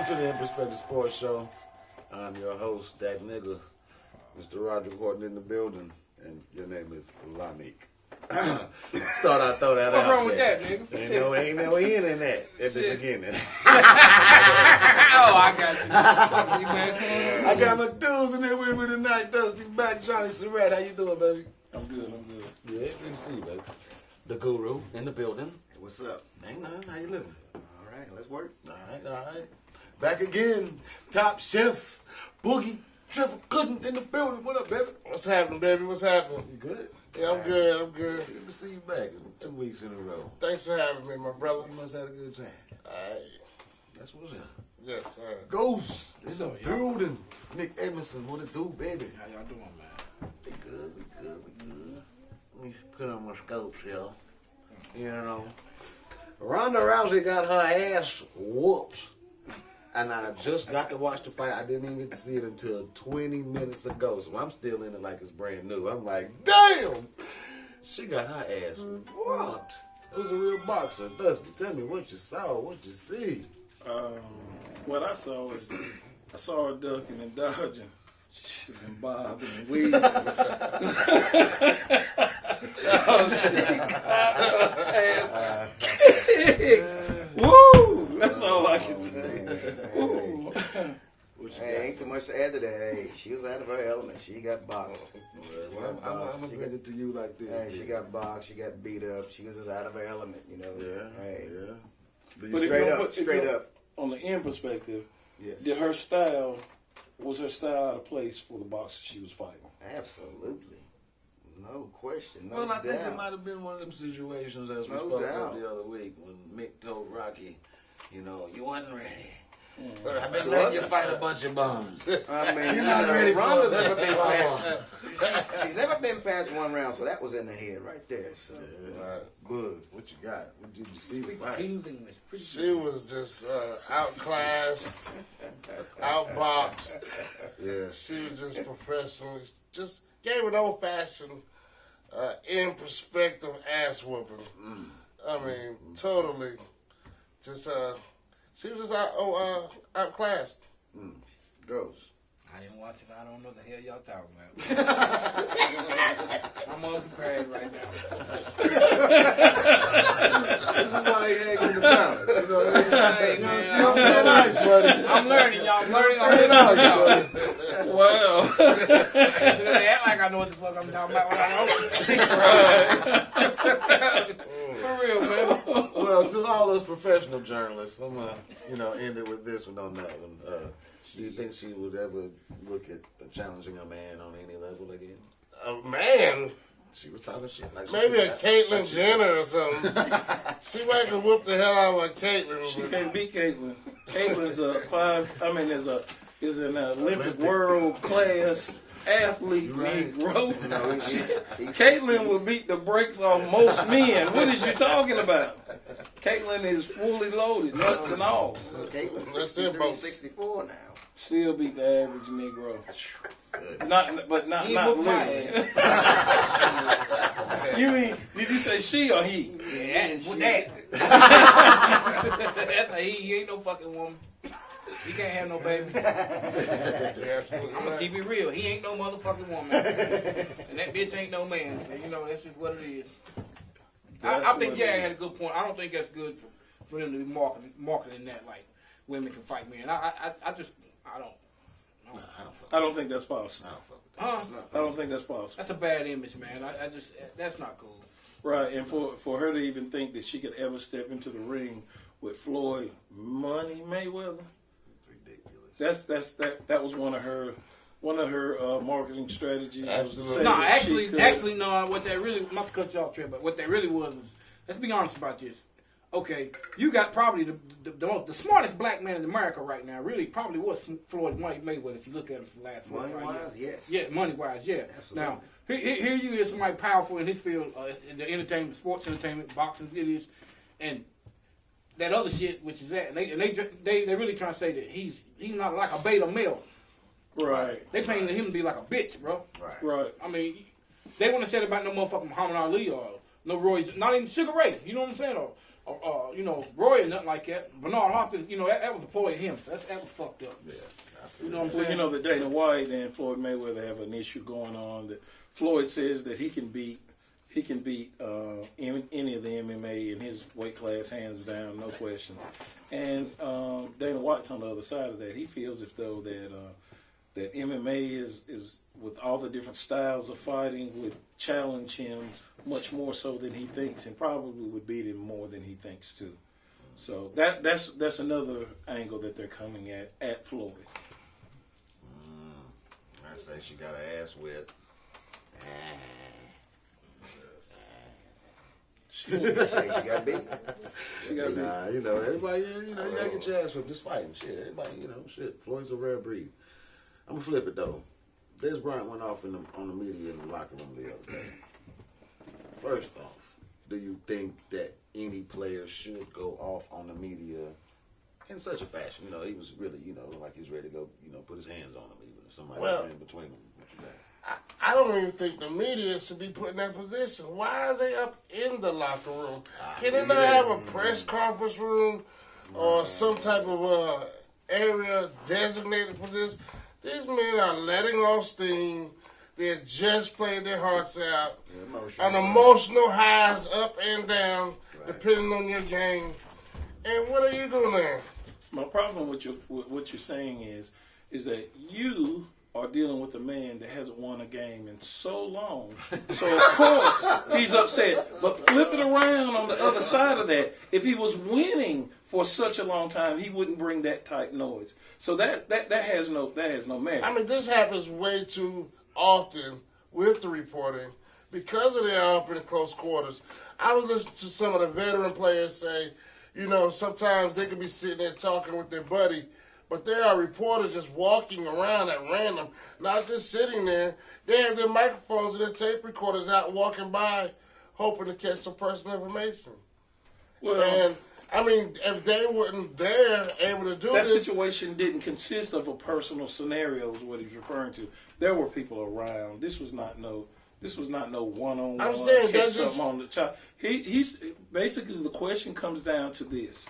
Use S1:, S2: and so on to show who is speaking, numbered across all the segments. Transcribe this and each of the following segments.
S1: Welcome to the In Perspective Sports Show. I'm your host, that nigga, Mr. Roger Horton in the building, and your name is Lamik. Throw that
S2: What's
S1: out.
S2: What's wrong with that, nigga?
S1: Ain't no end in that at the beginning.
S2: Oh, I got you.
S1: I got my dudes in there with me tonight. Dusty Back, Johnny Surratt. How you doing, baby?
S2: I'm good.
S1: Yeah, good to see you, baby. The guru in the building.
S3: Hey, what's up?
S1: Ain't nothing. How you living?
S3: All right, let's work.
S1: All right. Back again. Top Chef, Boogie, Trevor Gooden in the building. What up, baby?
S4: What's happening, baby? What's happening?
S1: You good?
S4: Yeah, I'm good.
S1: Good to see you back. 2 weeks in a row.
S4: Thanks for having me, my brother.
S1: You must have had a good time.
S4: All right.
S1: That's what's up.
S4: Yes, sir.
S1: Ghost in the
S2: So, y'all-
S1: building. Nick Emerson, what it do, baby?
S2: How y'all doing, man?
S1: We good. Let me put on my scopes, y'all. You know. Ronda Rousey got her ass whooped. And I just got to watch the fight. I didn't even get to see it until 20 minutes ago. So I'm still in it like it's brand new. I'm like, damn! She got her ass whooped. It was a real boxer. Dusty, tell me what you saw, what you see.
S5: What I saw was I saw her ducking and dodging. She been bobbing and weaving. Oh shit! Woo! That's all I can say. Woo!
S1: What you
S3: Hey, ain't too much to add to that. Hey, she was out of her element. She got boxed.
S1: Well, I'm going to bring it to you like this.
S3: Hey, she got boxed. She got beat up. She was just out of her element, you know.
S1: Yeah,
S3: Hey,
S1: yeah.
S5: But if
S3: straight
S5: you
S3: up,
S5: put- if
S3: straight
S5: you-
S3: up.
S5: On the end perspective,
S3: Yes,
S5: was her style out of place for the boxer she was fighting?
S3: absolutely, no question, no
S1: Well, I think it
S3: doubt.
S1: might have been one of them situations as we
S3: No
S1: spoke
S3: doubt.
S1: of the other week when Mick told Rocky, you know, you wasn't ready.
S5: Mm.
S1: I've been
S3: She
S1: letting you
S3: wasn't.
S1: fight a bunch of bums.
S3: I mean,
S1: You're not ready for
S3: Ronda's
S1: this.
S3: never been past. She's never been past one round, so that was in the head right there. So,
S1: Bud, what you got? What did you see? the fight?
S2: English, pretty
S4: She was just outclassed, outboxed.
S1: Yeah.
S4: She was just professional. Just gave an old-fashioned, in perspective ass whooping. I mean, totally. Just she was just outclassed.
S1: Ghost.
S2: I didn't watch it. I don't know the hell y'all talking about. I'm unprepared right now.
S1: This is why he ain't in the balance. You know what I mean?
S2: Hey, man,
S1: You're being nice, buddy.
S2: I'm learning, y'all. I'm learning. I'm listening to y'all.
S5: Well,
S2: They act like I know what the fuck I'm talking about when I don't. For real, man.
S1: Well, to all those professional journalists, I'm gonna, end it with this one on that one. Do you think she would ever look at challenging a man on any level again?
S4: Man,
S1: She was talking shit like
S4: maybe a Caitlyn
S1: like she-
S4: Jenner or something. She might have whooped the hell out of a Caitlyn.
S5: she can't beat Caitlyn. Caitlin's is an Olympic world class athlete,
S1: Right.
S5: Negro.
S3: he's
S5: Caitlyn will beat the brakes off most men. What is you talking about? Caitlyn is fully loaded, nuts and all.
S3: Caitlin's
S4: That's
S3: 63,
S4: it, folks.
S3: 64 now.
S5: Still beat the average Negro. Not
S2: He
S5: not
S2: whooped my
S5: literally.
S2: ass.
S5: You mean? Did you say she or he?
S2: Yeah, with that. That's a he ain't no fucking woman. He can't have no baby. I'm gonna keep it real. He ain't no motherfucking woman. And that bitch ain't no man. So, that's just what it is. I think Gary had a good point. I don't think that's good for them to be marketing that like women can fight men. I don't.
S5: I don't think that's possible.
S2: Huh?
S5: I don't think that's possible.
S2: That's a bad image, man. That's not cool.
S5: Right, and for her to even think that she could ever step into the ring with Floyd Money Mayweather,
S1: Ridiculous.
S5: that was one of her marketing strategies.
S4: Absolutely.
S5: Was to say
S2: No,
S5: that she could-
S2: actually, no. What that really, not to cut you off, Trey, but what that really was, let's be honest about this. Okay, you got probably the smartest black man in America right now. Really, probably was Floyd Mayweather. If you look at him for the last 4 or 5 years.
S3: Money-wise, yes.
S2: Yeah, money-wise, yeah.
S3: Absolutely.
S2: Now, here you is somebody powerful in his field, in the entertainment, sports entertainment, boxing, it is, and that other shit, which is that, and they really trying to say that he's not like a beta male.
S5: Right,
S2: They painted him to be like a bitch, bro.
S5: right.
S2: I mean, they wouldn't have said about no motherfucking Muhammad Ali or no Roy, not even Sugar Ray. You know what I'm saying? Or Roy or nothing like that. Bernard Hopkins, that was a ploy of him. So that was fucked up.
S1: Yeah.
S2: You know what I'm
S5: Well,
S2: saying?
S5: you know that Dana White and Floyd Mayweather have an issue going on. That Floyd says that he can beat any of the MMA in his weight class hands down, no question. And Dana White's on the other side of that. He feels as though that MMA is with all the different styles of fighting would challenge him much more so than he thinks, and probably would beat him more than he thinks too. So that's another angle that they're coming at Floyd.
S1: I say she got her ass whipped.
S3: She got beat.
S5: She got
S1: Nah, everybody, you gotta get your ass whipped. Just fighting, shit. Everybody, shit. Floyd's a rare breed. I'm gonna flip it though. Des Bryant went off on the media in the locker room the other day. First off, do you think that any player should go off on the media in such a fashion? He was really, like he's ready to go, put his hands on them, even if somebody was in between them. What you think?
S4: I don't even think the media should be put in that position. Why are they up in the locker room? Can they not have a press conference room or some type of area designated for this? These men are letting off steam. They're just playing their hearts out. On emotional highs up and down, depending on your game. And what are you doing there?
S5: My problem with what you're saying is that you are dealing with a man that hasn't won a game in so long. So, of course, he's upset. But flip it around on the other side of that. If he was winning for such a long time, he wouldn't bring that type noise. So that has no merit.
S4: I mean, this happens way too often with the reporting because of their up in close quarters. I was listening to some of the veteran players say, sometimes they could be sitting there talking with their buddy, but there are reporters just walking around at random, not just sitting there. They have their microphones and their tape recorders out walking by, hoping to catch some personal information.
S5: Well,
S4: And, I mean, if they weren't there able to do
S5: that
S4: this...
S5: situation didn't consist of a personal scenario is what he's referring to. There were people around. This was not no one-on-one.
S4: I'm saying
S5: catch
S4: that's just...
S5: something on the top. He's basically, the question comes down to this.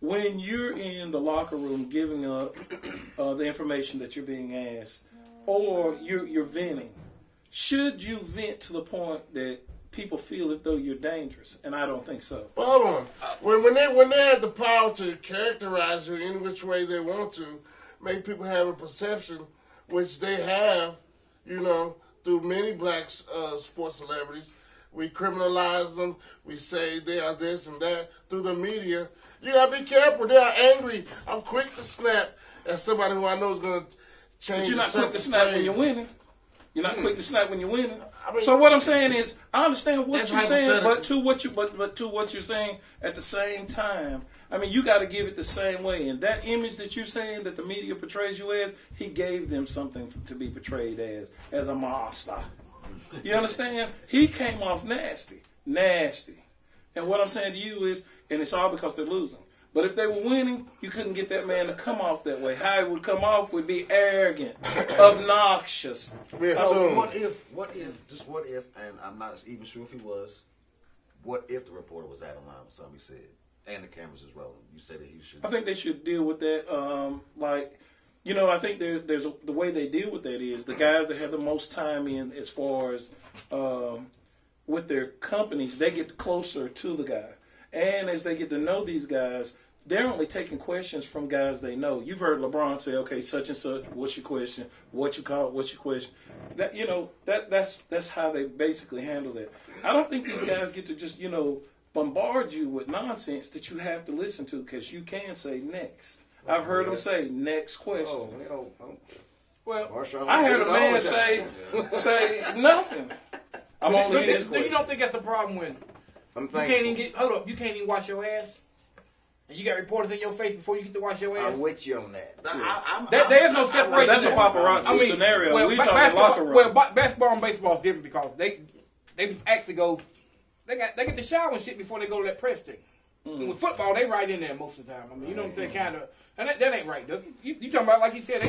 S5: When you're in the locker room giving up the information that you're being asked, or you're venting, should you vent to the point that people feel as though you're dangerous? And I don't think so.
S4: But hold on. When they have the power to characterize you in which way they want to, make people have a perception, which they have, through many black sports celebrities. We criminalize them. We say they are this and that through the media. You gotta be careful. They are angry. I'm quick to snap at somebody who I know is gonna change.
S5: But you're not quick to snap when you're winning. You're not quick to snap when you're winning.
S4: I mean,
S5: so what I'm saying is, I understand what
S4: that's
S5: you're saying,
S4: hypothetical.
S5: but to what you're saying at the same time, I mean, you got to give it the same way. And that image that you're saying that the media portrays you as, he gave them something to be portrayed as a monster. You understand? He came off nasty. And what I'm saying to you is, and it's all because they're losing. But if they were winning, you couldn't get that man to come off that way. How he would come off would be arrogant, obnoxious.
S1: So what if, and I'm not even sure if he was, what if the reporter was out of line with something he said, and the cameras is rolling? You said that he should.
S5: I think they should deal with that. I think there's the way they deal with that is the guys that have the most time in as far as with their companies, they get closer to the guy. And as they get to know these guys, they're only taking questions from guys they know. You've heard LeBron say, okay, such and such, what's your question? What you call it? What's your question? That's how they basically handle that. I don't think these guys get to just, bombard you with nonsense that you have to listen to, because you can say next. I've heard them say next question.
S2: Well,
S5: I heard a man say nothing. I'm only in this
S2: you don't think that's a problem when you can't even wash your ass? And you got reporters in your face before you get to wash your ass?
S3: I'm with you on that.
S2: There is no separation.
S5: That's a paparazzi scenario. We talking locker room.
S2: Well, basketball and baseball is different because they actually go, they get the shower and shit before they go to that press thing. And with football, they right in there most of the time. I mean, you know what I'm saying? Kind of. And that ain't right, does it? You talking about, like you said,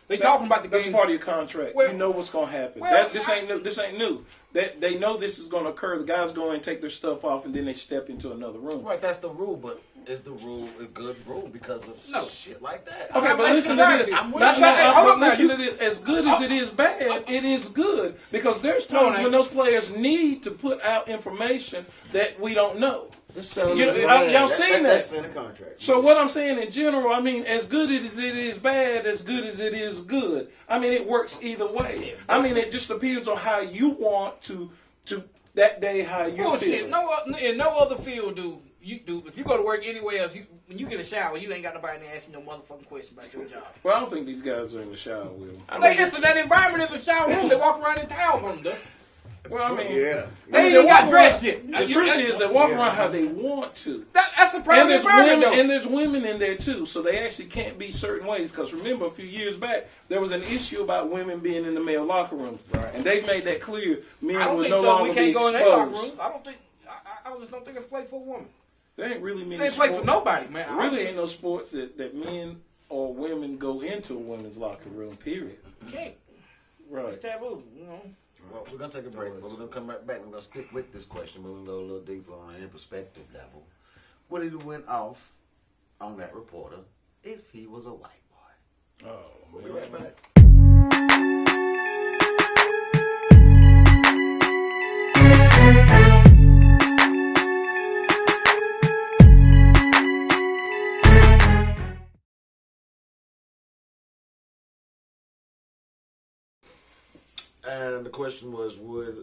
S2: they talking about the game.
S5: That's part of your contract.
S2: Well,
S5: you know what's gonna happen.
S2: Well,
S5: This ain't new. that they know this is going to occur. The guys go and take their stuff off, and then they step into another room.
S1: Right, that's the rule, but is the rule a good rule because of shit like that?
S5: Okay, but listen to this.
S2: I'm with
S5: Not-
S2: you.
S5: not-
S2: Hey,
S5: but
S2: hold on now.
S5: listen to this. As good as it is bad, it is good because there's times when those players need to put out information that we don't know. Y'all seen
S3: That's
S5: that?
S3: in the contract.
S5: So what I'm saying in general, I mean, as good as it is bad, as good as it is good. I mean, it works either way. I mean, it just depends on how you want to that day, how you
S2: Bullshit.
S5: feel.
S2: In no other field do you do. If you go to work anywhere else, when you get a shower, you ain't got nobody to ask you no motherfucking question about your job.
S5: Well, I don't think these guys are in the shower with them.
S2: Like, listen, that environment is a shower room. They walk around in town from them.
S5: Well, I mean,
S3: Yeah.
S2: They ain't got dressed yet.
S5: The truth is they walk around how they want to.
S2: That's a
S5: And
S2: private
S5: there's
S2: environment,
S5: women,
S2: though.
S5: and there's women in there too, so they actually can't be certain ways. Because remember, a few years back, there was an issue about women being in the male locker rooms, and they've made that clear. Men
S2: I don't
S5: will
S2: think
S5: no
S2: so.
S5: longer
S2: We can't
S5: be
S2: go in their locker
S5: exposed.
S2: room. I don't think. I just don't think it's a place for a woman.
S5: There ain't really many.
S2: It ain't place for
S5: sports-
S2: nobody, man.
S5: There really ain't no sports that men or women go into a women's locker room. Period.
S2: You can't.
S5: Right.
S2: It's taboo. You know.
S1: Well, we're gonna take a break, but we're gonna come right back. We're gonna stick with this question, but we're gonna go a little deeper on an perspective level. Would he have went off on that reporter if he was a white boy?
S5: Oh,
S1: We'll be
S5: man.
S1: right back. And the question was, would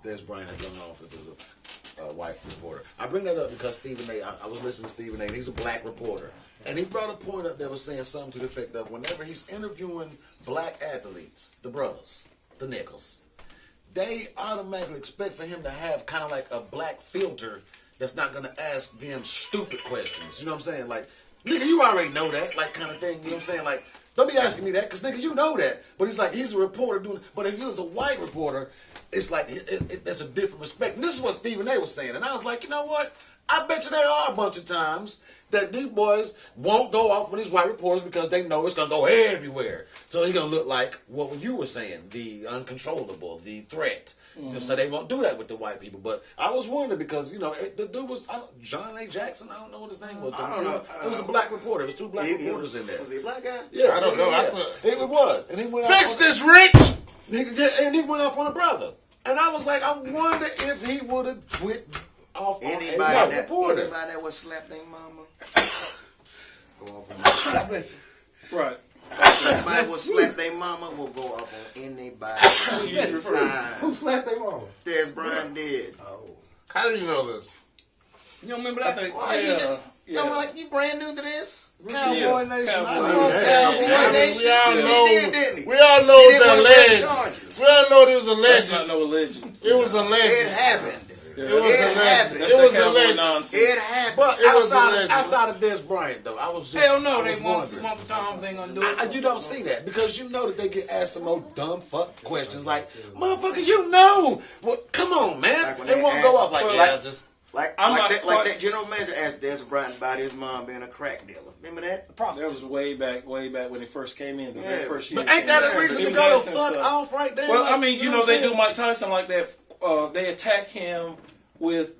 S1: Des Bryant have gone off if it was a white reporter? I bring that up because Stephen A. I was listening to Stephen A. and he's a black reporter, and he brought a point up that was saying something to the effect of whenever he's interviewing black athletes, the brothers, the niggas, they automatically expect for him to have kind of like a black filter that's not going to ask them stupid questions. You know what I'm saying? Like, nigga, you already know that, like kind of thing. You know what I'm saying? Like, don't be asking me that, because, nigga, you know that. But he's like, he's a reporter doing it. But if he was a white reporter, it's like, there's a different respect. And this is what Stephen A. was saying. And I was like, you know what? I bet you there are a bunch of times that these boys won't go off on these white reporters because they know it's going to go everywhere. So he's going to look like what you were saying, the uncontrollable, the threat. You know, so they won't do that with the white people. But I was wondering because, you know, the dude was John A. Jackson. I don't know what his name was.
S3: I don't know.
S1: It was a black reporter. There was two black reporters in there.
S3: Was he a black guy?
S1: Yeah,
S4: I don't know. I
S1: Yeah.
S4: thought-
S1: It was. And he went
S4: Fix
S1: off
S4: this, Rich!
S1: and he went off on a brother. And I was like, I wonder if he would have went off on a
S3: Anybody
S1: white
S3: that
S1: reporter.
S3: would slap their mama, go off on that.
S5: Right.
S3: Anybody would slap their mama will go off on anybody. Anytime.
S6: Who slapped their mama?
S3: Des Bryant did.
S6: Oh.
S4: How do you know this?
S2: You don't remember
S5: I
S2: that?
S5: think,
S3: Why you
S5: yeah,
S3: just,
S5: yeah.
S3: don't like you brand new to this?
S1: Cowboy
S5: Yeah.
S1: Nation.
S5: Cowboy
S1: I know
S5: Nation.
S3: Cowboy
S4: I mean,
S3: Nation.
S4: we all
S3: He
S4: know.
S3: did, didn't he?
S4: We all
S3: He
S4: know
S3: didn't
S4: the
S3: wanna press
S4: legend.
S3: charges.
S4: We all know there was a
S5: That's not
S4: legend.
S5: no legend.
S4: It was a
S3: It
S4: legend.
S3: happened.
S5: Yeah.
S4: It was
S3: It
S4: a legend.
S3: happened.
S5: That's
S4: It
S5: that
S4: was a
S5: cowboy
S4: legend.
S5: nonsense.
S3: It happened.
S1: But
S4: It was a
S1: outside
S4: legend.
S1: of Des Bryant, though, I was just.
S2: Hell no,
S1: I
S2: they
S1: was
S2: want
S1: wondering.
S2: Uncle Tom. They ain't gonna do it.
S1: You don't see that because you know that they get asked some old dumb fuck questions like, motherfucker, you know. Well, come on, man.
S3: Like when
S1: They
S3: they
S1: won't
S3: ask-
S1: go off like,
S3: well,
S1: yeah,
S3: like-
S1: just.
S3: Like,
S5: I'm
S3: like,
S5: not
S3: that,
S5: quite-
S3: like that general manager asked Des Bryant about his mom being a crack dealer. Remember that?
S5: That was way back when they first came in. The very
S3: Yeah.
S5: first year.
S1: But ain't
S5: they came
S1: that
S5: in.
S1: a reason
S5: He
S1: to
S5: was
S1: go to
S5: asking
S1: fuck
S5: stuff.
S1: off right there?
S5: Well,
S1: Like,
S5: I mean, you know,
S1: what
S5: they
S1: I'm
S5: do
S1: saying?
S5: Mike Tyson like that. They attack him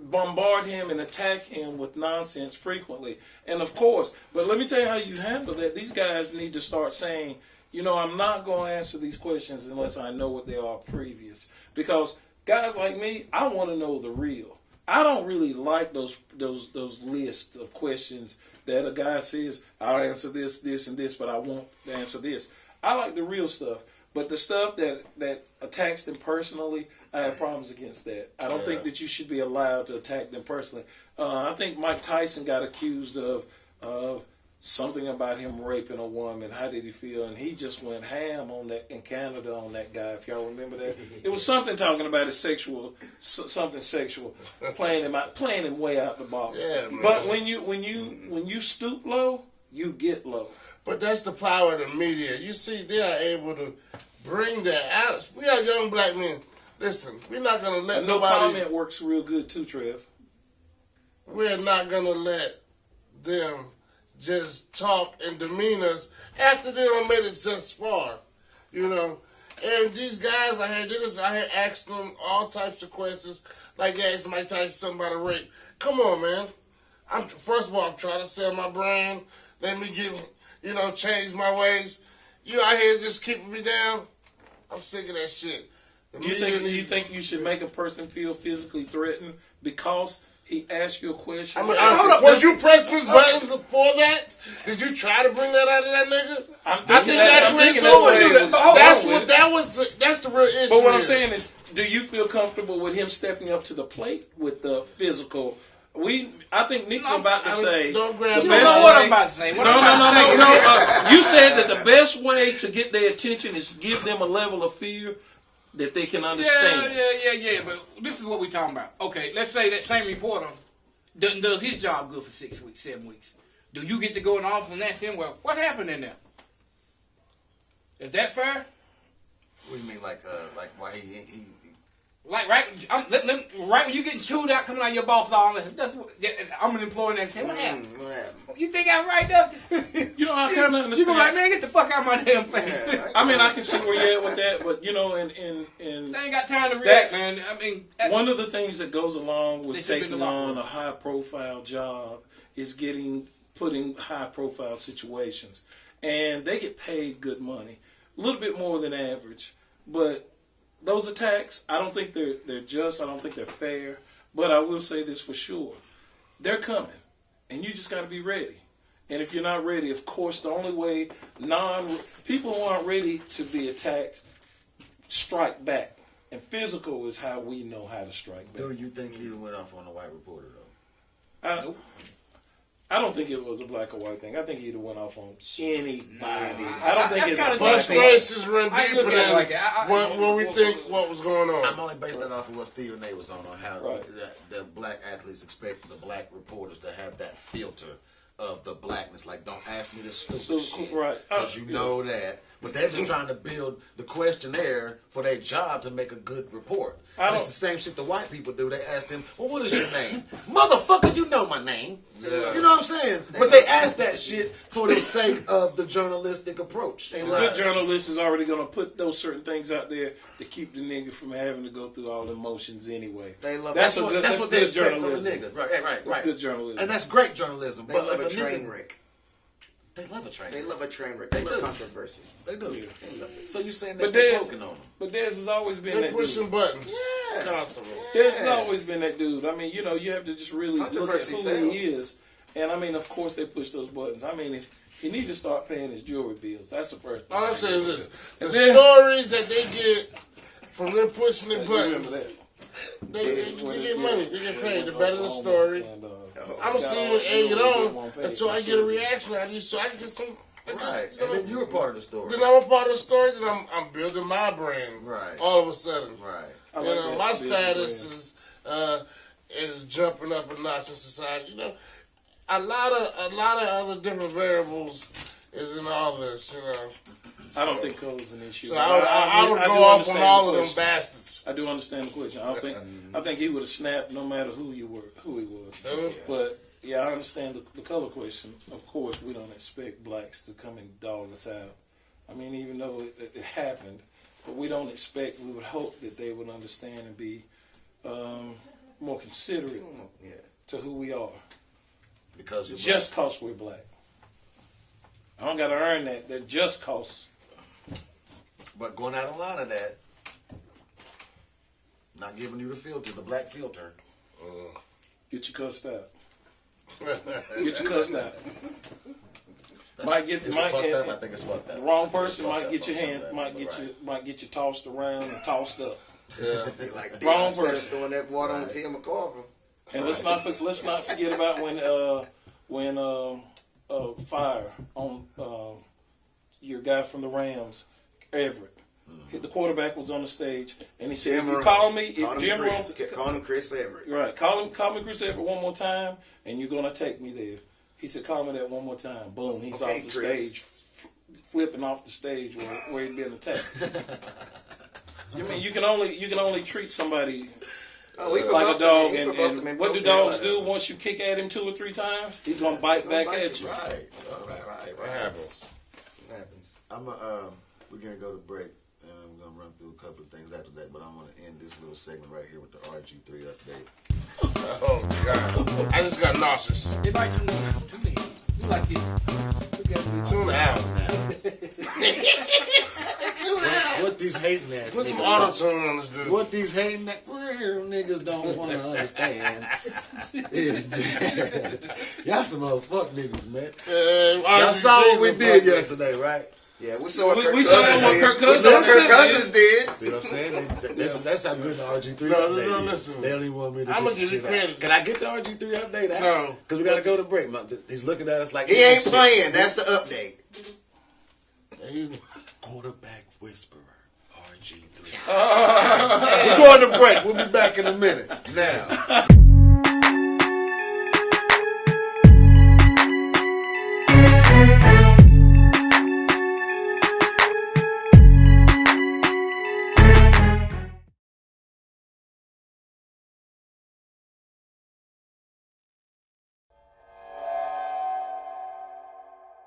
S5: bombard him and attack him with nonsense frequently. And of course, but let me tell you how you handle that. These guys need to start saying, you know, I'm not going to answer these questions unless I know what they are previous. Because guys like me, I want to know the real. I don't really like those lists of questions that a guy says, I'll answer this, this, and this, but I won't answer this. I like the real stuff. But the stuff that attacks them personally, I have problems against that. I don't think that you should be allowed to attack them personally. I think Mike Tyson got accused of something about him raping a woman. How did he feel? And he just went ham on that in Canada on that guy. If y'all remember that, it was something talking about his something sexual, playing him way out the box.
S4: Yeah, man.
S5: But when you stoop low, you get low.
S4: But that's the power of the media. You see, they are able to bring that out. We are young black men. Listen, we're not going to let
S5: No
S4: nobody...
S5: comment works real good too, Trev.
S4: We're not going to let them just talk and demean us after they don't made it thus far, you know. And these guys, I had asked them all types of questions, like they asked Mike Tyson something about a rape. Come on, man. First of all, I'm trying to sell my brand. Let me change my ways. You out here just keeping me down. I'm sick of that shit.
S5: You think you should make a person feel physically threatened because he asked you a question?
S4: Hold up. Was you pressing his buttons before that? Did you try to bring that out of that nigga? I think that's where it's going. That's the real issue.
S5: But what I'm saying is, do you feel comfortable with him stepping up to the plate with the physical? I think Nick's about to say.
S4: Don't grab
S2: you don't know what I'm about to say.
S5: No. You said that the best way to get their attention is give them a level of fear that they can understand.
S2: Yeah. But this is what we're talking about. Okay, let's say that same reporter does his job good for 6 weeks, 7 weeks. Do you get to go in the office and ask him, well, what happened in there? Is that fair?
S3: What do you mean, like why he
S2: Like right when you getting chewed out, coming out of your boss all that's I'm an employee and say, what happened? You think I'm right up?
S5: You know, I kind of understand.
S2: You go like, man, get the fuck out of my damn face.
S3: Yeah,
S5: I mean, I can see where you're at with that, but you know,
S2: They ain't got time to react, man. I mean,
S5: one of the things that goes along with
S2: They should be
S5: taking
S2: the law.
S5: on a high-profile job is putting high-profile situations, and they get paid good money, a little bit more than average, but those attacks, I don't think they're just. I don't think they're fair. But I will say this for sure: they're coming, and you just got to be ready. And if you're not ready, of course, the only way people who aren't ready to be attacked strike back. And physical is how we know how to strike back.
S3: Do you think he went off on a white reporter though?
S5: I don't think it was a black or white thing. I think he'd have went off on anybody. I don't think it's a
S4: frustrations run
S2: I
S4: deeper
S2: look at it
S4: than
S2: like that.
S4: what we think what was going on.
S3: I'm only basing that off of what Stephen A. was on how
S5: Right.
S3: the black athletes expect the black reporters to have that filter of the blackness. Like, don't ask me this stupid shit.
S5: Right.
S3: Because you know that. But they're just trying to build the questionnaire for their job to make a good report. It's the same shit the white people do. They ask them, well, what is your name? Motherfucker, you know my name. Yeah. You know what I'm saying? But they ask that shit for the sake of the journalistic approach.
S5: And the good journalist is already going to put those certain things out there to keep the nigga from having to go through all the emotions anyway.
S3: They love
S5: that's
S3: what
S5: good
S3: they expect from a
S5: journalism.
S3: nigga. Right.
S5: That's good journalism.
S3: And that's great journalism.
S6: They
S3: but
S6: love a
S3: if
S6: train
S3: nigga,
S6: wreck.
S3: They love a train
S6: They
S3: wreck.
S6: love a train wreck.
S3: They
S6: They love
S3: do.
S6: controversy.
S3: They do.
S5: Yeah.
S6: They love it.
S3: So you saying
S5: But
S3: that they're
S5: Dez,
S3: poking on them?
S5: but Dez has always been
S4: They
S5: that
S4: pushing
S5: dude.
S4: buttons.
S6: Yes.
S4: Constantly.
S5: Dez has always been that dude. I mean, you know, you have to just really look at
S6: Controversy
S5: who
S6: sells.
S5: he is. And I mean, of course, they push those buttons. I mean, if he needs to start paying his jewelry bills, that's the first thing.
S4: All I'm saying is this: the
S5: And then-
S4: stories that they get from them pushing the
S5: Remember
S4: buttons,
S5: that.
S4: they get money. They get paid. The better the story.
S5: And,
S4: I'm gonna see you egg it on until I get a reaction out of you, so I can get some.
S3: Right. And then you're a part of the story.
S4: Then I'm a part of the story. Then I'm building my brand.
S3: Right.
S4: All of a sudden.
S3: Right.
S5: I
S4: You
S5: like
S4: know,
S5: that.
S4: my
S5: Building
S4: status is jumping up a notch in society. You know, a lot of other different variables is in all this. You know,
S5: I don't think color's an issue.
S4: so I would
S5: do
S4: go off on
S5: understand
S4: all
S5: the
S4: of them
S5: question.
S4: bastards.
S5: I do understand the question. I think he would have snapped no matter who he was.
S4: Mhm.
S5: But yeah, I understand the color question. Of course, we don't expect blacks to come and dog us out. I mean, even though it happened, but we don't expect. We would hope that they would understand and be more considerate
S6: Yeah.
S5: to who we are,
S3: Because you're
S5: just cause we're black. I don't got to earn that. That just cause.
S3: But going out a lot of that, not giving you the filter, the black filter.
S5: Get your cussed out. Get your cussed out. Might get
S3: Is it
S5: might
S3: fucked
S5: get
S3: up? I think it's fucked up.
S5: the wrong person might
S3: Fucked
S5: get
S3: up
S5: your
S3: on
S5: hand,
S3: some
S5: might
S3: level,
S5: get
S3: right.
S5: you, might get you tossed around and tossed up.
S4: Yeah.
S6: Like
S5: Wrong
S6: Deion Sanders
S5: person.
S6: throwing that water on Tim McCarver.
S5: And let's not forget about when fire on your guy from the Rams, Everett. The quarterback was on the stage and he said, "If you call me, if Jim Rome,
S6: Call him Chris Everett.
S5: right, call me Chris Everett one more time, and you're gonna take me there." He said, "Call me that one more time." Boom, he's
S6: Okay,
S5: off the
S6: Chris.
S5: stage, flipping off the stage where he'd been attacked. You mean you can only treat somebody
S6: Oh, he
S5: like a
S6: provoked
S5: dog,
S6: him. He
S5: and
S6: provoked him and
S5: what do
S6: broke the hell
S5: dogs
S6: out
S5: do
S6: of him.
S5: once you kick at him 2 or 3 times? He's gonna bite back
S6: bite
S5: at
S6: you.
S5: you.
S3: Right.
S4: What happens?
S3: I'm we're gonna go to break, and I'm gonna do a couple of things after that, but I'm going to end this little segment right here with the RG3 update.
S4: Oh, God. I just got nauseous.
S2: They might tune in. You like this. Look at me.
S4: Tune out.
S3: What these hating ass
S4: Put some
S3: niggas
S4: auto-tune on this dude.
S3: What these hating real niggas don't want to understand is that y'all some old fuck niggas, man. Y'all saw what we did yesterday, right?
S6: Yeah, we saw what
S5: We saw what Kirk
S6: Cousins did.
S3: See what I'm saying? That's how good the RG3
S4: No,
S3: update
S4: no,
S3: is.
S4: listen.
S3: They don't even want me to
S4: I'ma
S3: get
S4: give
S3: the
S4: you
S3: shit
S4: credit.
S3: out. Can I get the RG3 update out?
S4: No.
S3: Because we got to go to break. He's looking at us like
S6: He ain't
S3: shit.
S6: playing. That's the update.
S4: He's
S3: Quarterback whisperer, RG3. We're going to break. We'll be back in a minute. Now.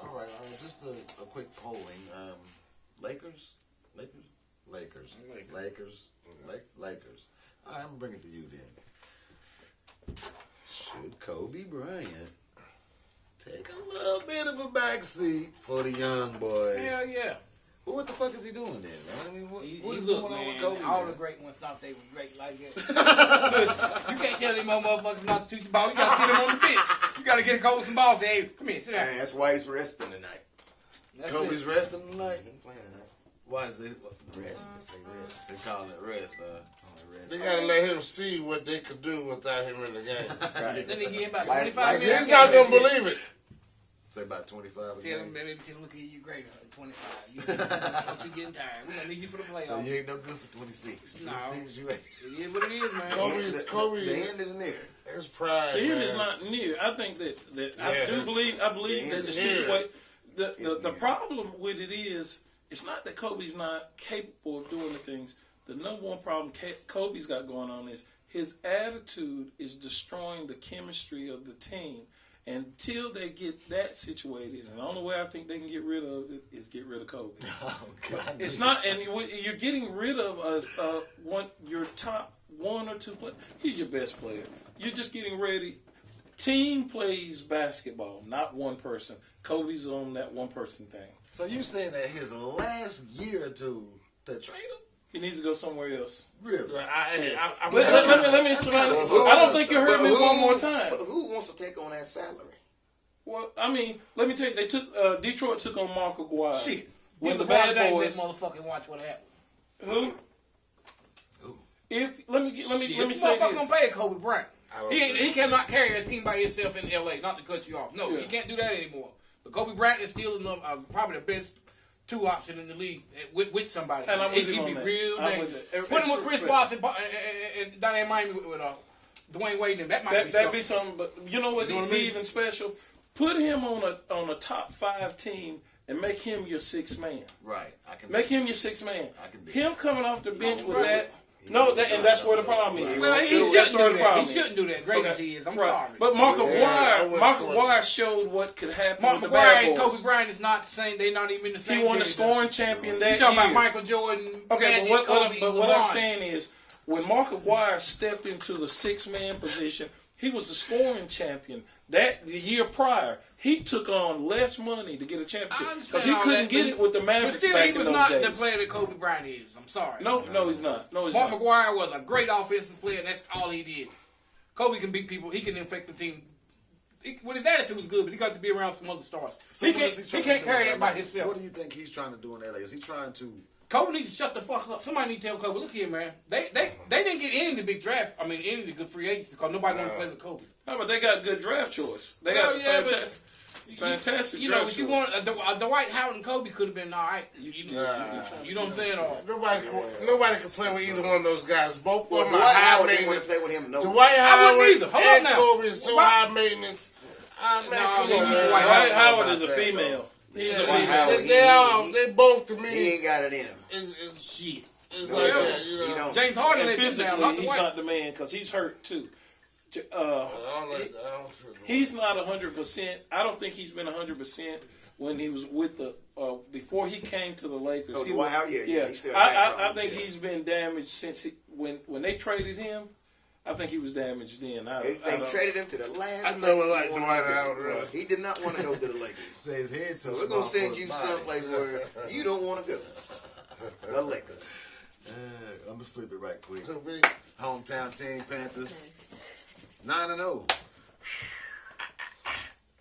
S3: All right, just a quick polling. Lakers. All right, I'm gonna bring it to you then. Should Kobe Bryant take a little bit of a backseat for the young boys?
S2: Hell yeah.
S3: Well, what the fuck is he doing then, man? I mean, what
S2: He
S3: is
S2: look,
S3: going on
S2: man,
S3: with Kobe?
S2: all
S3: man?
S2: the great ones thought they was great like that. Listen, you can't tell them old motherfuckers not to shoot the ball. You gotta sit them on the bench. You gotta get a coach some balls. Say, hey, come here, sit down.
S6: Man, that's why he's resting tonight.
S2: That's
S3: Kobe's
S2: it.
S3: resting tonight.
S6: He ain't playing tonight.
S3: Why is it
S6: Rest. They say rest.
S3: They calling it rest?
S4: They gotta let him see what they could do without him in the game.
S6: Right.
S2: Then they get about
S6: Like-
S2: 25
S6: like
S2: minutes.
S4: He's not gonna believe it.
S3: Say about 25
S2: Tell
S3: again.
S2: them, baby, tell them, look at you greater at 25. You getting tired. We're gonna need you for the
S3: So
S2: playoffs.
S3: you ain't no good for 26.
S2: No.
S3: 26 you ain't.
S2: It is what it is, man.
S4: Kobe
S6: The end is near.
S4: his pride,
S5: The end
S4: man.
S5: is not near. I think that
S4: Yeah,
S5: I believe that the
S6: it's
S5: situation.
S6: It's
S5: The
S6: near.
S5: problem with it is it's not that Kobe's not capable of doing the things. The number one problem Kobe's got going on is his attitude is destroying the chemistry of the team. Until they get that situated, and the only way I think they can get rid of it is get rid of Kobe.
S3: Oh, God.
S5: It's not, and you're getting rid of your top one or two players. He's your best player. You're just getting ready. Team plays basketball, not one person. Kobe's on that one person thing.
S3: So you saying that his last year or two to trade him?
S5: He needs to go somewhere else.
S3: Really?
S4: I'm
S5: Let me survive. I don't think you heard me one more time.
S6: But who wants to take on that salary?
S5: Well, I mean, let me tell you, they took Detroit took on Mark Aguirre.
S2: Shit.
S5: When the
S2: LeBron
S5: bad
S2: James
S5: boys.
S2: let motherfucking watch what happened.
S5: Who? If let me
S2: Shit,
S5: say
S2: this motherfucker
S5: this.
S2: gonna pay Kobe Bryant.
S4: don't
S2: He cannot carry a team by himself in L.A. Not to cut you off. No,
S5: Yeah.
S2: he can't do that anymore. But Kobe Bryant is still probably the best two option in the league with somebody.
S5: And I'm
S2: He
S5: with you
S2: can
S5: on
S2: be
S5: that.
S2: real
S5: I'm
S2: dangerous.
S5: with it.
S2: Put him with
S5: It's
S2: Chris
S5: true.
S2: Bosh and down in Miami with Dwayne Wade. That might be
S5: That'd be
S2: something.
S5: something, but you know what?
S2: You know what
S5: It'd
S2: I
S5: be
S2: mean?
S5: even special. Put him on a top 5 team and make him your 6th man.
S3: Right. I can
S5: Make him your 6th man.
S3: I can do
S5: Him coming off the bench with
S2: right.
S5: that. No, and that's where the problem is.
S2: Well, he
S5: That's
S2: shouldn't
S5: where
S2: do
S5: the
S2: that.
S5: problem
S2: He
S5: is.
S2: shouldn't do that. Great as
S5: Okay.
S2: he is. I'm
S5: Right.
S2: sorry.
S5: But Mark
S4: I
S5: Aguirre,
S4: wouldn't
S5: showed what could happen
S2: Mark
S5: with the
S2: McGuire
S5: bad
S2: and
S5: boys.
S2: Kobe Bryant is not the same. They're not even in the same.
S5: He won the
S2: category.
S5: scoring champion that
S2: You talking
S5: year.
S2: about Michael Jordan?
S5: Okay,
S2: Magic,
S5: but
S2: Kobe,
S5: what I'm
S2: LeBron.
S5: saying is, when Mark Aguirre stepped into the 6-man position, he was the scoring champion. The year prior, he took on less money to get a
S2: I
S5: championship
S2: understand
S5: because he
S2: all
S5: couldn't
S2: that,
S5: get
S2: but-
S5: it with the
S2: But
S5: Mavericks
S2: still,
S5: back
S2: he
S5: in
S2: was
S5: those
S2: not
S5: days.
S2: the player that Kobe Bryant is. I'm sorry.
S5: No, he's not. No, he's
S2: Mark
S5: not.
S2: McGuire was a great offensive player, and that's all he did. Kobe can beat people. He can infect the team. With his attitude was good, but he got to be around some other stars.
S3: So
S2: he
S3: what
S2: can't,
S3: is
S2: he
S3: trying to
S2: can't
S3: do
S2: carry
S3: in
S2: that by
S3: LA?
S2: himself.
S3: What do you think he's trying to do in LA? Is he trying to?
S2: Kobe needs to shut the fuck up. Somebody need to tell Kobe, look here, man. They didn't get any of the big draft. I mean, any of the good free agents because nobody wanted to play with Kobe.
S5: No, but they got good draft choice. They
S2: Well,
S5: got
S2: yeah, but-
S5: fantastic
S2: You know,
S5: draft
S2: but you
S5: choice.
S2: want Dwight Howard and Kobe could have been all right. You know what I'm saying? Or
S4: Nobody can play with either one of those guys. Both
S6: Well,
S4: of them are
S6: Dwight
S4: high
S6: Howard ain't want
S4: maintenance.
S6: to play with him. No.
S4: Dwight
S2: I wouldn't
S4: Howard
S2: either. Hold on
S4: and
S2: now.
S4: Kobe is so
S2: Why-
S4: high maintenance. Man,
S2: No,
S4: come
S2: they
S4: on,
S2: need
S4: man.
S2: Dwight
S5: Dwight
S6: know
S5: Howard
S6: about
S5: is a
S6: that,
S5: female. He's a
S6: Dwight
S5: female.
S6: Howard.
S4: They both to
S6: He
S4: me
S6: ain't got it in him.
S4: is
S2: shit.
S4: it's
S6: No,
S4: like
S6: he don't.
S4: that. You
S6: He
S4: know.
S6: don't.
S2: James Harden
S5: And
S2: let them down,
S5: physically,
S2: not
S5: he's
S2: Dwight.
S5: not the man because he's hurt too.
S4: I don't feel
S5: He's not 100%. I don't think he's been 100%. when he was with the before he came to the Lakers.
S6: Oh,
S5: he
S6: Dwight
S5: was,
S6: Howard, yeah. He still had
S5: I
S6: problems,
S5: think
S6: yeah.
S5: he's been damaged since when they traded him. I think he was damaged then.
S6: They traded him to the last.
S4: I
S6: place
S4: never
S6: he
S4: liked
S6: wanted
S4: Dwight
S6: to go.
S4: Howard, really.
S6: He did not want to go to the Lakers.
S3: Say his head
S6: So we're gonna send you someplace where you don't want to go. The Lakers.
S3: I'm gonna flip it right quick.
S4: So we-
S3: Hometown team Panthers 9-0.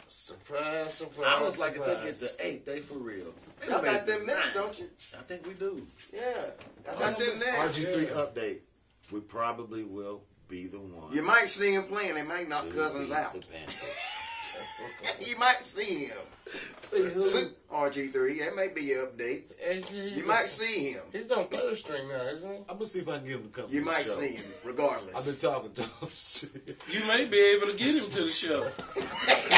S4: Surprise, surprise.
S3: I was like, if
S4: surprise.
S3: they get to 8, they for real. They
S6: Y'all
S3: made
S6: got them
S3: it
S6: next,
S3: 9.
S6: don't you?
S3: I think we do.
S6: Yeah. I got them next.
S3: RG3 update. We probably will be the one.
S6: You might see him playing. They might knock
S3: to
S6: Cousins
S3: beat
S6: out.
S3: the Panthers.
S6: You might see him.
S3: See who?
S6: RG3. That may be an update. You might see him.
S4: He's on third string now, isn't he?
S3: I'm gonna see if I can get him to come.
S6: You
S3: to the
S6: might
S3: show.
S6: see him, regardless.
S3: I've been talking to him. Shit.
S5: You may be able to get him to the show. You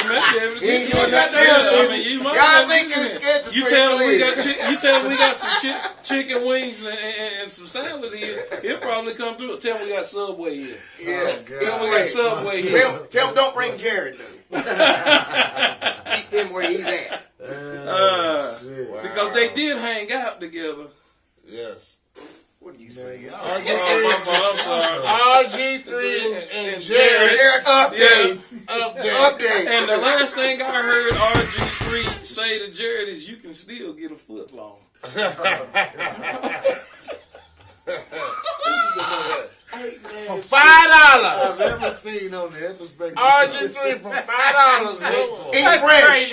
S5: may be able to
S6: He
S5: get
S6: ain't
S5: him.
S6: doing nothing
S5: Yeah,
S6: else,
S5: I
S6: is
S5: mean,
S6: he?
S5: you might
S6: Y'all
S5: be able
S6: think
S5: to
S6: his
S5: get him.
S6: sketch is
S5: You
S6: pretty
S5: tell him we
S6: clear.
S5: got you tell him we got some chicken wings and some salad here. He'll probably come through. Tell him we got Subway here.
S6: Yeah.
S3: God.
S5: Tell him we got Subway here.
S6: Tell him don't bring Jared, though. Keep him where he's at.
S3: Shit.
S5: Because they did hang out together.
S4: Yes.
S6: What are you saying?
S5: I'm sorry.
S4: RG3 and Jared
S6: Jared, update. Update.
S5: And the last thing I heard RG3 say to Jared is, "You can still get a foot long."
S4: For $5.
S3: I've ever seen on the perspective.
S4: RG3 for $5.
S6: Eat fresh.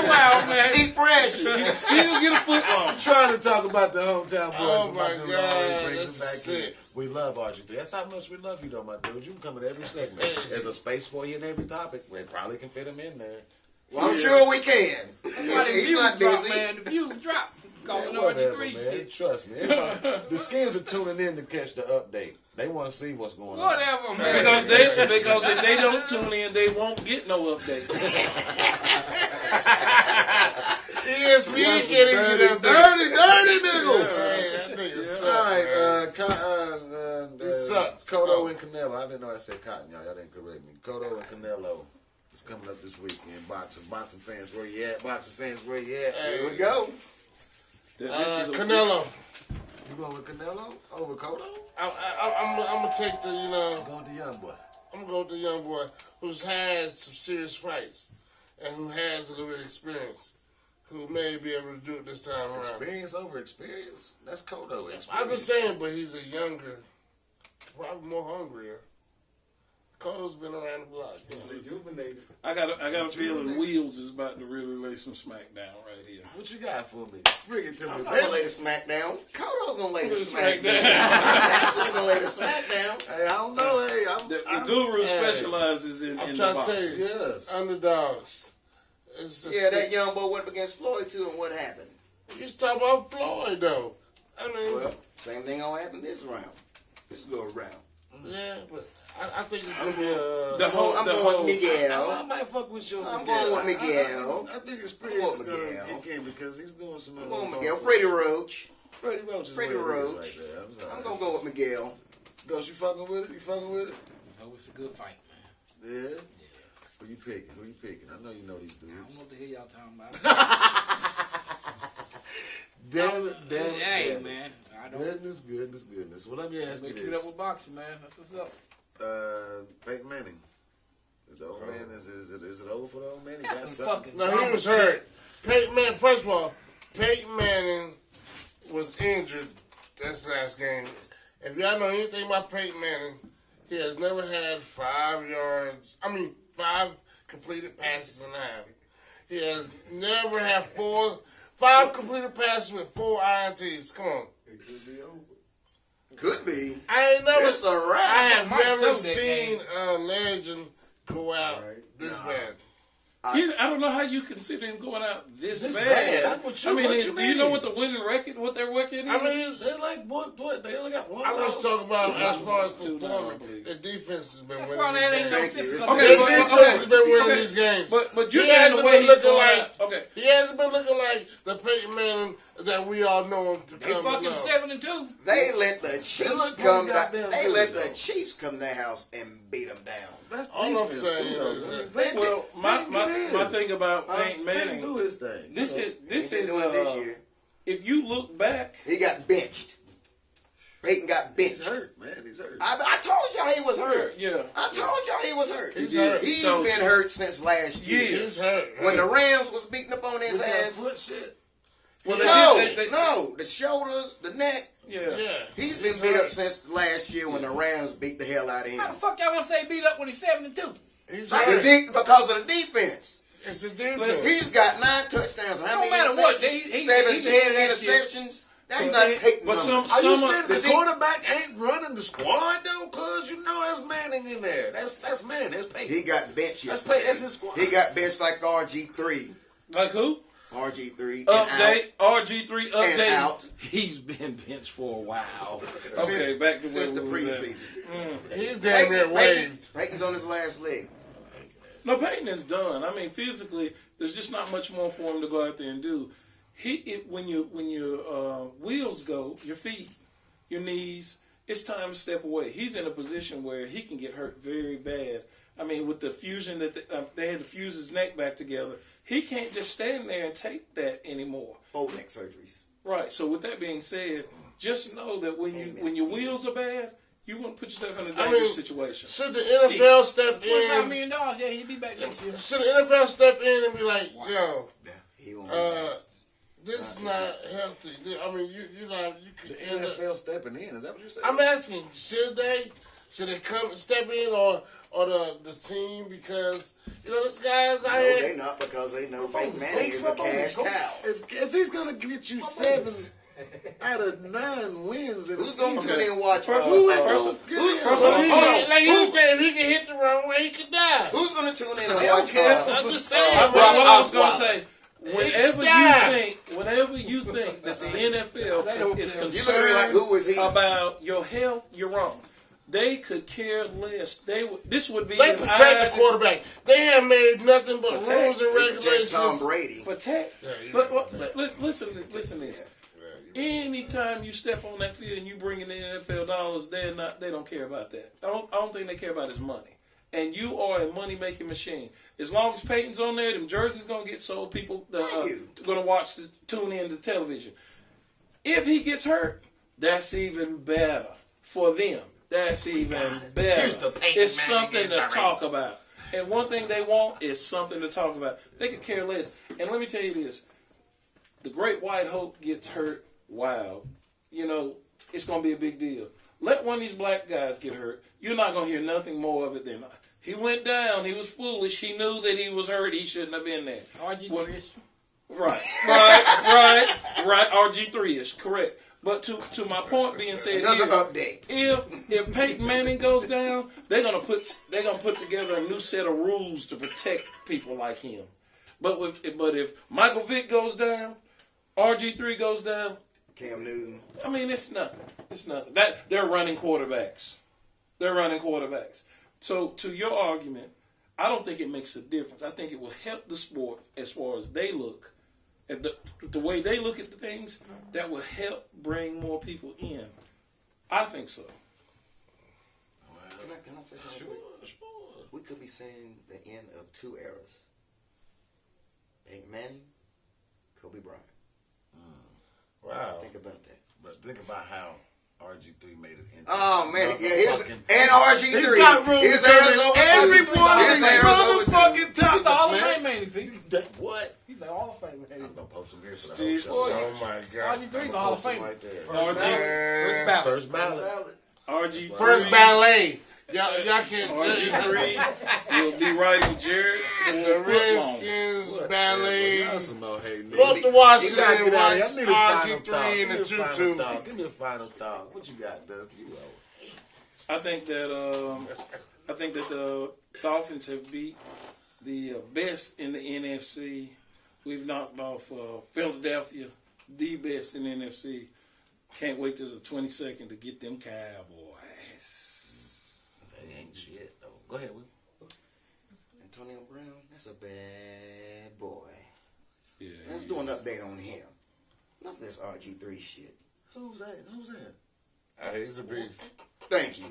S5: Wow, man.
S6: Eat fresh.
S5: Still get a foot long.
S3: I'm trying to talk about the hometown boys.
S4: Oh,
S3: but
S4: my
S3: dude
S4: God,
S3: always brings
S4: that's
S3: them back
S4: sick.
S3: in. We love RG3. That's how much we love you, though, my dude. You can come in every segment. There's a space for you in every topic. We probably can fit him in there.
S6: Well, I'm sure we can. He's not busy.
S2: Man, the views drop. Calling
S3: Yeah, whatever,
S2: RG3
S3: man.
S2: shit.
S3: Trust me. Everybody- the skins are tuning in to catch the update. They want to see what's going on.
S2: Whatever, man.
S5: Because if they don't tune in, they won't get no update.
S4: ESPN can't even get up there.
S3: Dirty niggas.
S4: Man, that nigga
S3: All
S4: suck,
S3: right,
S4: man. He sucks.
S3: Kodo
S4: Oh.
S3: and Canelo. I didn't know I said Cotton, y'all. Y'all didn't correct me. Kodo and Canelo. It's coming up this weekend. Boxing fans, where you at? Boxing fans, where you at?
S6: Here we go.
S4: Canelo.
S3: You going with Canelo over Kodo?
S4: I'm gonna take the,
S3: Going with the young boy.
S4: I'm gonna go with the young boy who's had some serious fights and who has a little bit of experience, who may be able to do it this time around.
S3: Experience over experience? That's Kodo.
S4: I've been saying, but he's a younger, probably more hungrier. Kodo's been around the block.
S5: Rejuvenated. I got a feeling Wheels is about to really lay some smack down right here.
S3: What you got for me? Bring it to me.
S6: I'm gonna lay the smack down. Kodo's gonna lay the smack down. He's gonna lay the smack down.
S3: Hey, I don't know. Hey,
S5: The guru specializes in
S4: I'm
S5: the
S4: trying to
S5: boxing.
S4: tell you,
S3: Yes.
S4: underdogs. It's just
S6: Yeah, that young boy went up against Floyd too, and what happened?
S4: You just talk about Floyd though. I mean,
S6: Well, same thing gonna happen this round. This go around.
S4: yeah, but I think it's gonna be
S6: I'm going with Miguel.
S3: I might fuck with you.
S6: I'm going with Miguel.
S3: I think experience
S6: I'm
S3: is
S6: going
S3: going
S6: with
S3: to
S6: Miguel.
S3: kick in because he's doing some.
S6: I'm going with Miguel. Freddie Roach.
S3: Freddie Roach is
S6: Freddie
S3: what it is
S6: Roach.
S3: Right there. I'm sorry.
S6: I'm gonna go with Miguel.
S3: Ghost, you fucking with it? You fucking with it?
S2: Oh, it's a good fight, man.
S3: Yeah. Who you picking? Who you picking? I know you know these dudes.
S2: I don't know what the hell y'all talking about.
S3: Damn it, damn it.
S2: Hey,
S3: damn it.
S2: man. I don't.
S3: Goodness. Well, let me ask you
S2: Keep it up
S3: this.
S2: with boxing, man. That's what's up.
S3: Peyton Manning. Is the old man, is it over for the old man? He got
S2: That's some
S3: something?
S2: fucking.
S4: No, he was hurt. Peyton Manning, first of all, Peyton Manning was injured this last game. If y'all know anything about Peyton Manning, he has never had 5 completed passes in a half. He has never had 5 completed passes with 4 INTs. Come on.
S6: Could be.
S4: I ain't never.
S6: It's a wrap.
S4: I have
S2: Mike
S4: never
S2: Sunday
S4: seen a legend go out this bad.
S5: I don't know how you consider him going out this
S3: This
S5: bad.
S3: bad? I'm with you.
S5: I mean,
S3: What you
S5: do you know
S3: mean?
S5: what the winning record, what their record is?
S4: I mean,
S3: They're like what? They only got one.
S4: I was
S3: loss.
S4: talking about as far as
S5: Two
S4: performance.
S5: dollars.
S4: The defense has been
S2: That's
S4: winning
S2: why
S4: these
S2: that ain't no
S4: games.
S6: Thank you.
S2: difference.
S5: Okay,
S4: The
S5: but-
S4: defense has been winning
S5: okay.
S4: these games.
S5: But you're
S4: He
S5: saying
S4: hasn't
S5: the way
S4: been
S5: he's
S4: looking
S5: going
S4: like
S5: out. Okay.
S4: he hasn't been looking like the Peyton Manning that we all know him to
S2: They
S4: come
S2: fucking
S4: along.
S2: 7-2.
S6: They let the Chiefs
S1: look
S6: come.
S1: pretty goddamn
S6: They
S1: good,
S6: let the
S1: though.
S6: Chiefs come to their house and beat them down.
S1: That's
S4: All I'm
S1: defense,
S4: saying
S1: too, though,
S4: is
S1: man.
S4: that-
S5: Well, my
S1: Peyton
S5: my
S1: is.
S5: thing about Peyton
S1: Peyton
S5: Manning,
S1: do his thing.
S5: this
S6: He
S5: is
S6: been doing it this year.
S5: if you look back,
S6: He got benched. Peyton got
S1: He's
S6: benched.
S1: hurt, man. He's hurt.
S6: I told y'all he was hurt.
S5: yeah,
S6: I told y'all he was hurt.
S4: He's hurt.
S6: He's
S5: Told
S6: been hurt since last year.
S4: He's hurt.
S6: When the Rams was beating up on his
S1: With that
S6: ass.
S1: foot shit.
S5: well,
S6: No, the shoulders, the neck.
S5: yeah.
S4: Yeah.
S6: He's been beat up since last year when the Rams beat the hell out of him.
S2: How the fuck y'all gonna say beat up when he's 7-2?
S4: He's
S6: The
S4: hurt.
S6: because of the defense.
S4: It's a defense.
S6: He's got 9 touchdowns. How many
S2: matter what,
S6: interceptions?
S2: he's
S6: 17
S2: ahead of that shit.
S6: interceptions. That's not Peyton.
S5: But some
S6: numbers.
S1: Are you
S5: some
S1: saying
S5: of,
S1: the
S6: the-
S1: quarterback ain't running the squad though? Cause you know that's Manning in there. That's Manning. That's Peyton.
S6: He got benched
S1: That's
S6: yesterday.
S1: That's his squad.
S6: He got benched like RG3.
S5: like who?
S6: RG3 and
S5: Update RG3
S6: out. And
S5: update.
S6: out.
S1: He's been benched for a while.
S5: Okay, back to
S6: since
S5: where
S6: the
S5: we was at.
S6: preseason.
S4: He's damn near waved.
S6: Peyton's on his last leg.
S5: No, Peyton is done. I mean, physically, there's just not much more for him to go out there and do. When your wheels go, your feet, your knees, it's time to step away. He's in a position where he can get hurt very bad. I mean, with the fusion that they had to fuse his neck back together, he can't just stand there and take that anymore.
S6: Old neck surgeries.
S5: Right. So with that being said, just know that when your wheels are bad, you want to put yourself in a dangerous situation.
S4: Should the NFL step
S2: $25
S4: in?
S2: million, yeah, he'd be back next year.
S4: Should the NFL step in and be like, yo,
S6: He won't be back.
S4: this is not healthy. I mean, you
S1: The
S4: could end up.
S1: NFL stepping in. Is that what you're saying?
S4: I'm asking, should they come step in or the team, because this guy's out
S6: No,
S4: here.
S6: they not, because they know Peyton Manning is a cash cow.
S1: If he's gonna get you 7 out of 9 wins, in a
S6: Who's going to
S1: season,
S6: tune in and watch?
S5: Person-
S4: Like he said, if he can hit the wrong way, he can die.
S6: Who's going to tune in and
S1: They don't
S6: watch?
S1: care.
S4: I'm just saying,
S5: What
S4: bro.
S5: I was going to
S6: Osweiler.
S5: say, whenever you think that the NFL is
S6: You look at me like,
S5: concerned
S6: who is he?
S5: about your health, you're wrong. They could care less. This would be
S4: They
S5: an
S4: protect
S5: eye-
S4: the quarterback. They have made nothing but rules and
S6: They protect
S4: regulations.
S6: Tom Brady.
S5: Protect.
S4: you're
S5: But listen to this. Anytime you step on that field and you bring in the NFL dollars, they don't care about that. I don't think they care about his money. And you are a money making machine. As long as Peyton's on there, them jerseys gonna get sold. People gonna watch, tune in to television. If he gets hurt, that's even better for them. That's even better.
S1: Here's the Peyton
S5: It's
S1: Manning
S5: something to
S1: injury.
S5: talk about. And one thing they want is something to talk about. They could care less. And let me tell you this: the Great White Hope gets hurt. Wow, it's gonna be a big deal. Let one of these black guys get hurt. You're not gonna hear nothing more of it than he went down. He was foolish. He knew that he was hurt. He shouldn't have been there.
S2: RG3
S5: Right. RG3 is correct. But to my point being said,
S6: Another
S5: here,
S6: update.
S5: if Peyton Manning goes down, they're gonna put together a new set of rules to protect people like him. But if Michael Vick goes down, RG3 goes down,
S6: Cam Newton.
S5: I mean, it's nothing. It's nothing. That they're running quarterbacks. So to your argument, I don't think it makes a difference. I think it will help the sport as far as they look. At the way they look at the things, that will help bring more people in. I think so.
S6: Can I say something?
S1: Sure.
S6: We could be seeing the end of 2 eras. Peyton Manning, Kobe Bryant.
S4: Wow.
S6: Think about that.
S1: But think about how RG3 made it into.
S6: Oh man,
S1: another
S6: yeah, his
S1: fucking-
S6: and RG3.
S1: He's got room
S6: His
S1: to come
S6: hair's
S1: in
S6: over
S1: every
S6: two.
S1: one of
S6: His
S1: these
S6: hair's over two.
S1: motherfucking
S2: He's a Hall
S1: topics,
S2: of
S1: man.
S2: Fame man. He's
S1: What?
S2: a Hall of Fame man.
S1: I'm gonna post him here for the
S5: Steve-
S1: whole show.
S4: Oh my God.
S2: RG3's a Hall of Fame.
S1: Right there.
S5: RG3
S1: First ballot.
S4: First ballet. Y'all can.
S5: RG3 will be riding Jared for
S4: The
S5: foot long.
S4: Redskins ballet.
S1: That's some more hating.
S4: Go up to
S1: You
S4: Washington
S1: gotta
S4: and
S1: get out of here.
S4: watch
S1: I need a final
S4: RG3
S1: thought.
S4: and
S1: Give me
S4: the
S1: a final
S4: tutu.
S1: thought. Give me a final thought. What you got, Dusty? You know.
S5: I think that the Dolphins have beat the best in the NFC. We've knocked off Philadelphia, the best in the NFC. Can't wait till the 22nd to get them Cowboys.
S1: They ain't shit though. Go ahead, Will.
S6: Antonio Brown, that's a bad boy.
S5: Yeah.
S6: Let's do an update on him. Enough of this RG3 shit.
S3: Who's that? Who's that?
S4: He's a beast.
S6: Thank you.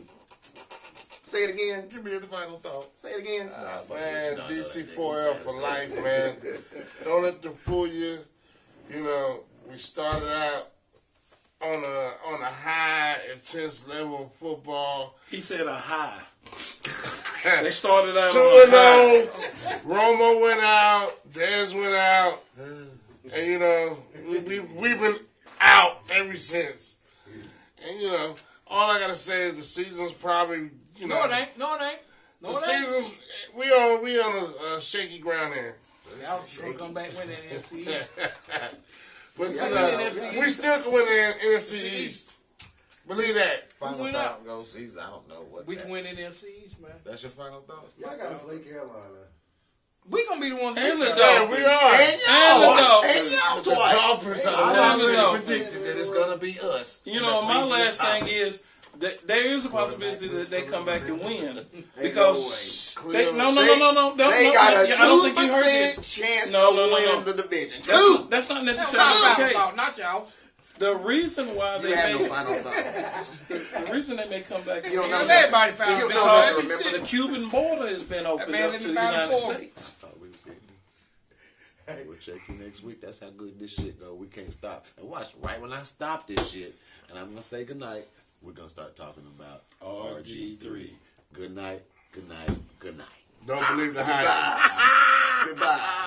S6: Say it again.
S3: Give me the final thought.
S6: Say it again.
S4: Man, DC4L for life, man. Don't let them fool you. You know, we started out on a high, intense level of football.
S5: He said a high. They started out
S4: 2-0. Romo went out. Dez went out. And, you know, we've been out ever since. And, you know, all I got to say is the season's probably, you know.
S2: No, it ain't. No, it ain't. No,
S4: The
S2: it ain't.
S4: season's, we on a shaky ground here.
S2: Y'all gonna come back with that NFC East.
S4: But, you
S2: win
S4: know,
S2: the NFC
S4: we still can win the NFC East. Believe that.
S3: Final
S2: went
S3: thought
S2: up?
S3: goes season. I don't know what.
S2: We
S3: that-
S2: can win the NFC East, man.
S3: That's your final thought.
S7: Y'all gotta play Carolina.
S2: We gonna be the ones.
S5: And the
S2: that
S4: Yeah,
S5: Dolphins.
S4: we are.
S6: And
S5: And the
S6: y'all.
S5: Dolphins.
S6: And y'all
S4: The
S6: twice.
S4: Dolphins
S3: I
S4: are
S5: Dolphins.
S3: already
S5: Dolphins.
S3: predicted that it's gonna be us.
S5: You
S3: in
S5: know,
S3: the
S5: my
S3: previous
S5: last thing
S3: topic.
S5: is that there is a possibility that they come back and win
S6: Ain't
S5: because
S6: no way.
S5: they, no.
S6: They got a
S5: I don't think you heard
S6: 2%
S5: this.
S6: chance
S5: No,
S6: of
S5: no, no,
S6: winning
S5: no.
S6: the division.
S5: That's not
S2: That's
S5: necessarily
S2: not
S5: the
S2: our
S5: case.
S2: fault, not y'all.
S5: The reason why
S6: You
S5: they
S6: have no
S5: may,
S6: final thought.
S5: the reason they may come back and
S6: You don't
S5: win
S6: know
S2: Everybody
S6: nothing.
S2: found
S6: You
S2: out.
S6: don't know nothing.
S2: Because
S6: Remember
S5: the Cuban border has been opened
S2: man
S5: up
S2: let
S5: to
S2: me
S5: the
S2: find
S5: United
S2: the form.
S5: States.
S3: We'll check you next week. That's how good this shit go. We can't stop. And watch, right when I stop this shit, and I'm gonna say goodnight, we're gonna start talking about RG3. Good night, good night, good night.
S4: Don't believe the hype.
S6: Goodbye.